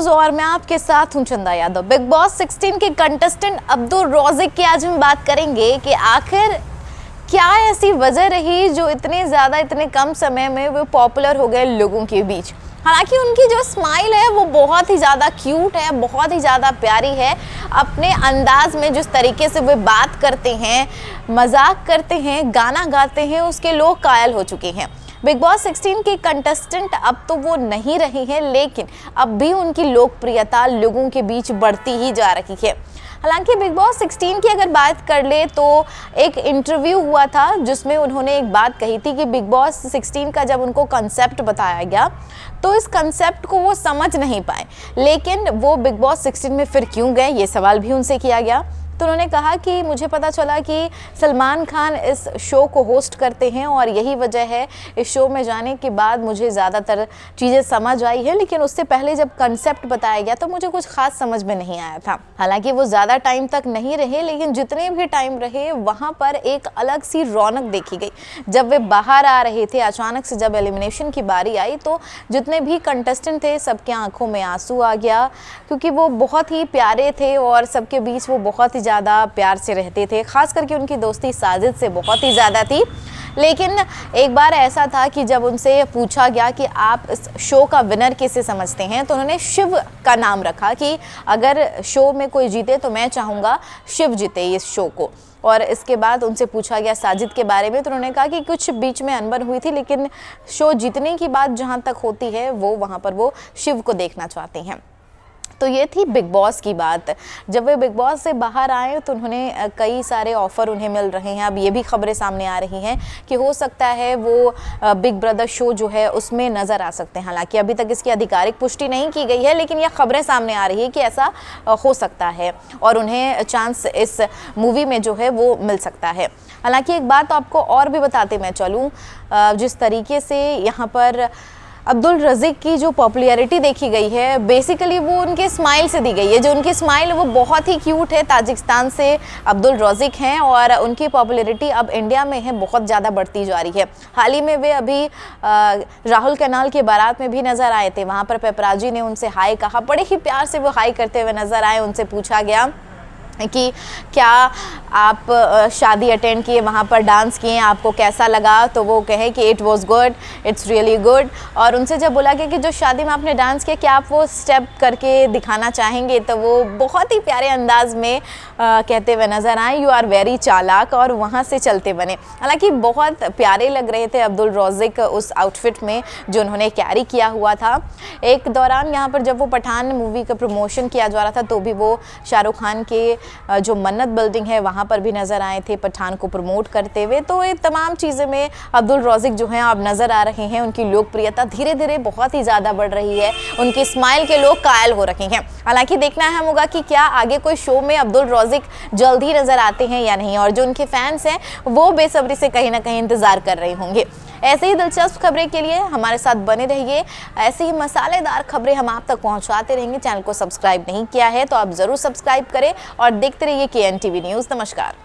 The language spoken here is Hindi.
न्यूज और मैं आपके साथ हूं चंदा यादव। बिग बॉस 16 के कंटेस्टेंट अब्दुल रौज़िक की आज हम बात करेंगे कि आखिर क्या ऐसी वजह रही जो इतने कम समय में वो पॉपुलर हो गए लोगों के बीच। हालांकि उनकी जो स्माइल है वो बहुत ही ज़्यादा क्यूट है, बहुत ही ज़्यादा प्यारी है। अपने अंदाज में जिस तरीके से वे बात करते हैं, मजाक करते हैं, गाना गाते हैं, उसके लोग कायल हो चुके हैं। बिग बॉस 16 के कंटेस्टेंट अब तो वो नहीं रही हैं, लेकिन अब भी उनकी लोकप्रियता लोगों के बीच बढ़ती ही जा रही है। हालांकि बिग बॉस 16 की अगर बात कर ले तो एक इंटरव्यू हुआ था जिसमें उन्होंने एक बात कही थी कि बिग बॉस 16 का जब उनको कंसेप्ट बताया गया तो इस कंसेप्ट को वो समझ नहीं पाए, लेकिन वो बिग बॉस 16 में फिर क्यों गए, ये सवाल भी उनसे किया गया। तो उन्होंने कहा कि मुझे पता चला कि सलमान खान इस शो को होस्ट करते हैं और यही वजह है इस शो में जाने के बाद मुझे ज़्यादातर चीज़ें समझ आई है, लेकिन उससे पहले जब कंसेप्ट बताया गया तो मुझे कुछ खास समझ में नहीं आया था। हालांकि वो ज़्यादा टाइम तक नहीं रहे, लेकिन जितने भी टाइम रहे वहाँ पर एक अलग सी रौनक देखी गई। जब वे बाहर आ रहे थे, अचानक से जब एलिमिनेशन की बारी आई तो जितने भी कंटेस्टेंट थे सबके आंखों में आंसू आ गया, क्योंकि वो बहुत ही प्यारे थे और सबके बीच वो बहुत ही ज़्यादा प्यार से रहते थे। खास करके उनकी दोस्ती साजिद से बहुत ही ज़्यादा थी। लेकिन एक बार ऐसा था कि जब उनसे पूछा गया कि आप इस शो का विनर किसे समझते हैं, तो उन्होंने शिव का नाम रखा कि अगर शो में कोई जीते तो मैं चाहूँगा शिव जीते इस शो को। और इसके बाद उनसे पूछा गया साजिद के बारे में, तो उन्होंने कहा कि कुछ बीच में अनबन हुई थी, लेकिन शो जीतने की बात जहाँ तक होती है वो वहाँ पर वो शिव को देखना चाहते हैं। तो ये थी बिग बॉस की बात। जब वे बिग बॉस से बाहर आए तो उन्होंने कई सारे ऑफ़र उन्हें मिल रहे हैं। अब ये भी खबरें सामने आ रही हैं कि हो सकता है वो बिग ब्रदर शो जो है उसमें नज़र आ सकते हैं। हालांकि अभी तक इसकी आधिकारिक पुष्टि नहीं की गई है, लेकिन यह खबरें सामने आ रही है कि ऐसा हो सकता है और उन्हें चांस इस मूवी में जो है वो मिल सकता है। हालांकि एक बात आपको और भी बताते मैं चलूँ, जिस तरीके से यहाँ पर अब्दुल रौज़िक की जो पॉपुलैरिटी देखी गई है, बेसिकली वो उनके स्माइल से दी गई है। जो उनकी स्माइल है वो बहुत ही क्यूट है। ताजिकिस्तान से अब्दुल रौज़िक हैं और उनकी पॉपुलैरिटी अब इंडिया में है बहुत ज़्यादा बढ़ती जा रही है। हाल ही में वे अभी राहुल कनाल के बारात में भी नज़र आए थे। वहाँ पर पेपराजी ने उनसे हाय कहा, बड़े ही प्यार से वो हाय करते हुए नज़र आए। उनसे पूछा गया कि क्या आप शादी अटेंड किए, वहाँ पर डांस किए, आपको कैसा लगा, तो वो कहे कि it was good, it's really good. और उनसे जब बोला गया कि जो शादी में आपने डांस किया क्या आप वो स्टेप करके दिखाना चाहेंगे, तो वो बहुत ही प्यारे अंदाज में कहते हुए नज़र आए, यू आर वेरी चालाक, और वहाँ से चलते बने। हालांकि बहुत प्यारे लग रहे थे अब्दुल रौज़िक उस आउटफिट में जो उन्होंने कैरी किया हुआ था। एक दौरान यहाँ पर जब वो पठान मूवी का प्रमोशन किया जा रहा था तो भी वो शाहरुख खान के जो मन्नत बिल्डिंग है वहाँ पर भी नज़र आए थे पठान को प्रमोट करते हुए। तो ये तमाम चीज़ें में अब्दुल रौज़िक जो हैं अब नज़र आ रहे हैं। उनकी लोकप्रियता धीरे धीरे बहुत ही ज़्यादा बढ़ रही है। उनकी स्माइल के लोग कायल हो रखे हैं। हालांकि देखना है होगा कि क्या आगे कोई शो में अब्दुल रौज़िक जल्द ही नज़र आते हैं या नहीं, और जो उनके फैंस हैं वो बेसब्री से कहीं ना कहीं इंतज़ार कर रहे होंगे। ऐसे ही दिलचस्प खबरें के लिए हमारे साथ बने रहिए। ऐसे ही मसालेदार खबरें हम आप तक पहुंचाते रहेंगे। चैनल को सब्सक्राइब नहीं किया है तो आप ज़रूर सब्सक्राइब करें और देखते रहिए KNTV न्यूज़। नमस्कार।